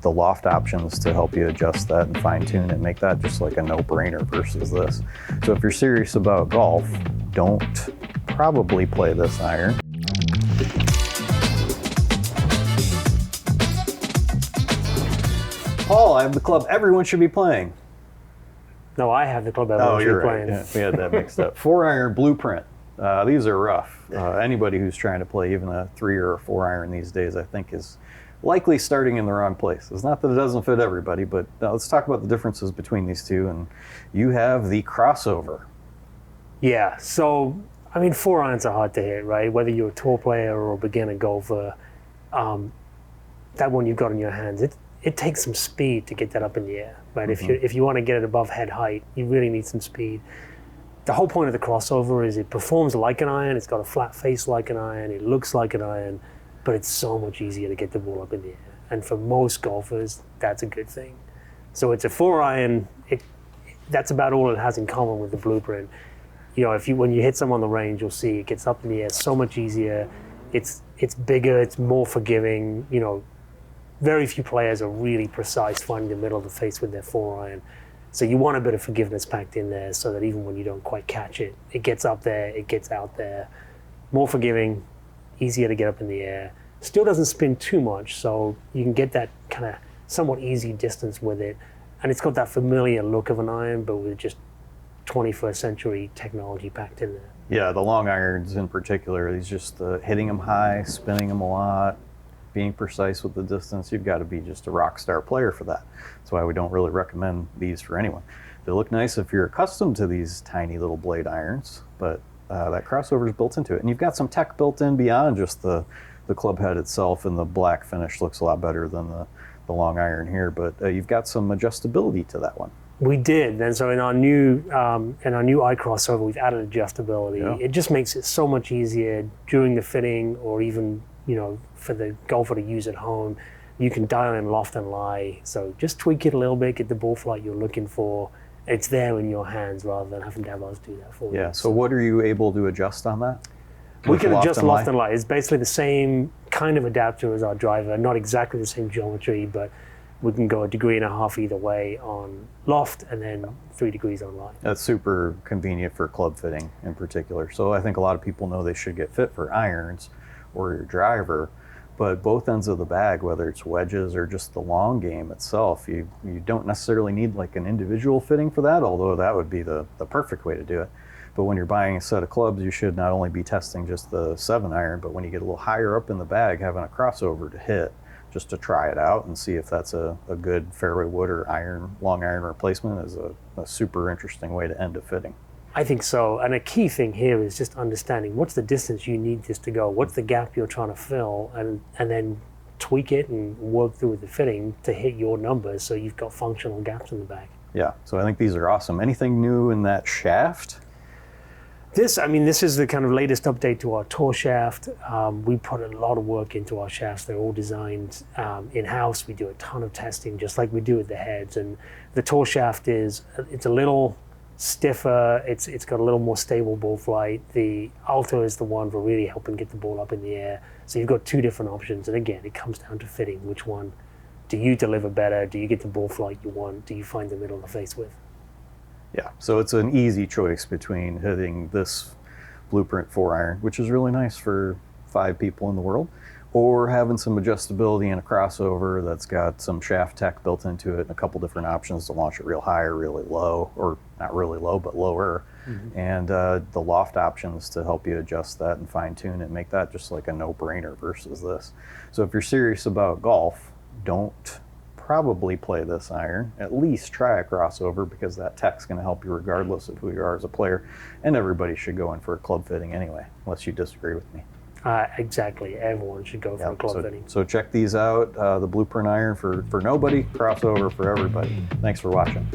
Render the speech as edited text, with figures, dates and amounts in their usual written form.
the loft options to help you adjust that and fine tune it, make that just like a no-brainer versus this. So if you're serious about golf, don't probably play this iron. Paul, I have the club everyone should be playing. No, I have the club everyone should be playing. Yeah, we had that mixed up. 4-iron blueprint. These are rough. Anybody who's trying to play even a 3 or a 4-iron these days, I think, is likely starting in the wrong place. It's not that it doesn't fit everybody, but let's talk about the differences between these two. And you have the crossover. Yeah, so, I mean, 4-irons are hard to hit, right? Whether you're a tour player or a beginner golfer, that one you've got in your hands, it takes some speed to get that up in the air, right? Mm-hmm. If you want to get it above head height, you really need some speed. The whole point of the crossover is it performs like an iron, it's got a flat face like an iron, it looks like an iron, but it's so much easier to get the ball up in the air. And for most golfers, that's a good thing. So it's a 4-iron, that's about all it has in common with the blueprint. You know, when you hit some on the range, you'll see it gets up in the air so much easier. It's bigger, it's more forgiving. You know, very few players are really precise finding the middle of the face with their 4-iron. So you want a bit of forgiveness packed in there so that even when you don't quite catch it, it gets up there, it gets out there. More forgiving, easier to get up in the air. Still doesn't spin too much, so you can get that kind of somewhat easy distance with it. And it's got that familiar look of an iron, but with just 21st century technology packed in there. Yeah, the long irons in particular, these just hitting them high, spinning them a lot, being precise with the distance. You've got to be just a rock star player for that. That's why we don't really recommend these for anyone. They look nice if you're accustomed to these tiny little blade irons, but that crossover is built into it. And you've got some tech built in beyond just the club head itself, and the black finish looks a lot better than the long iron here, but you've got some adjustability to that one. We did, and so in our new iCrossover, we've added adjustability. Yeah. It just makes it so much easier during the fitting, or even, you know, for the golfer to use at home. You can dial in loft and lie, so just tweak it a little bit, get the ball flight you're looking for. It's there in your hands rather than having to have us do that for you. Yeah, so what are you able to adjust on that? We can adjust loft and lie. It's basically the same kind of adapter as our driver, not exactly the same geometry, but we can go 1.5 degrees either way on loft and then 3 degrees on lie. That's super convenient for club fitting in particular. So I think a lot of people know they should get fit for irons or your driver, but both ends of the bag, whether it's wedges or just the long game itself, you don't necessarily need like an individual fitting for that, although that would be the perfect way to do it. But when you're buying a set of clubs, you should not only be testing just the 7-iron, but when you get a little higher up in the bag, having a crossover to hit just to try it out and see if that's a good fairway wood or long iron replacement is a super interesting way to end a fitting. I think so, and a key thing here is just understanding what's the distance you need this to go, what's the gap you're trying to fill, and then tweak it and work through with the fitting to hit your numbers so you've got functional gaps in the bag. Yeah, so I think these are awesome. Anything new in that shaft? This is the kind of latest update to our tour shaft. We put a lot of work into our shafts. They're all designed in-house. We do a ton of testing, just like we do with the heads. And the tour shaft it's a little stiffer. It's got a little more stable ball flight. The Alto is the one for really helping get the ball up in the air. So you've got two different options. And again, it comes down to fitting. Which one do you deliver better? Do you get the ball flight you want? Do you find the middle of the face with? Yeah, so it's an easy choice between hitting this blueprint 4-iron, which is really nice for 5 people in the world, or having some adjustability in a crossover that's got some shaft tech built into it and a couple different options to launch it real high or really low, or not really low, but lower, and the loft options to help you adjust that and fine tune it, make that just like a no-brainer versus this. So if you're serious about golf, don't probably play this iron. At least try a crossover, because that tech's going to help you regardless of who you are as a player, and everybody should go in for a club fitting anyway, unless you disagree with me. Exactly, everyone should go for a club fitting. So check these out, the blueprint iron for nobody, crossover for everybody. Thanks for watching.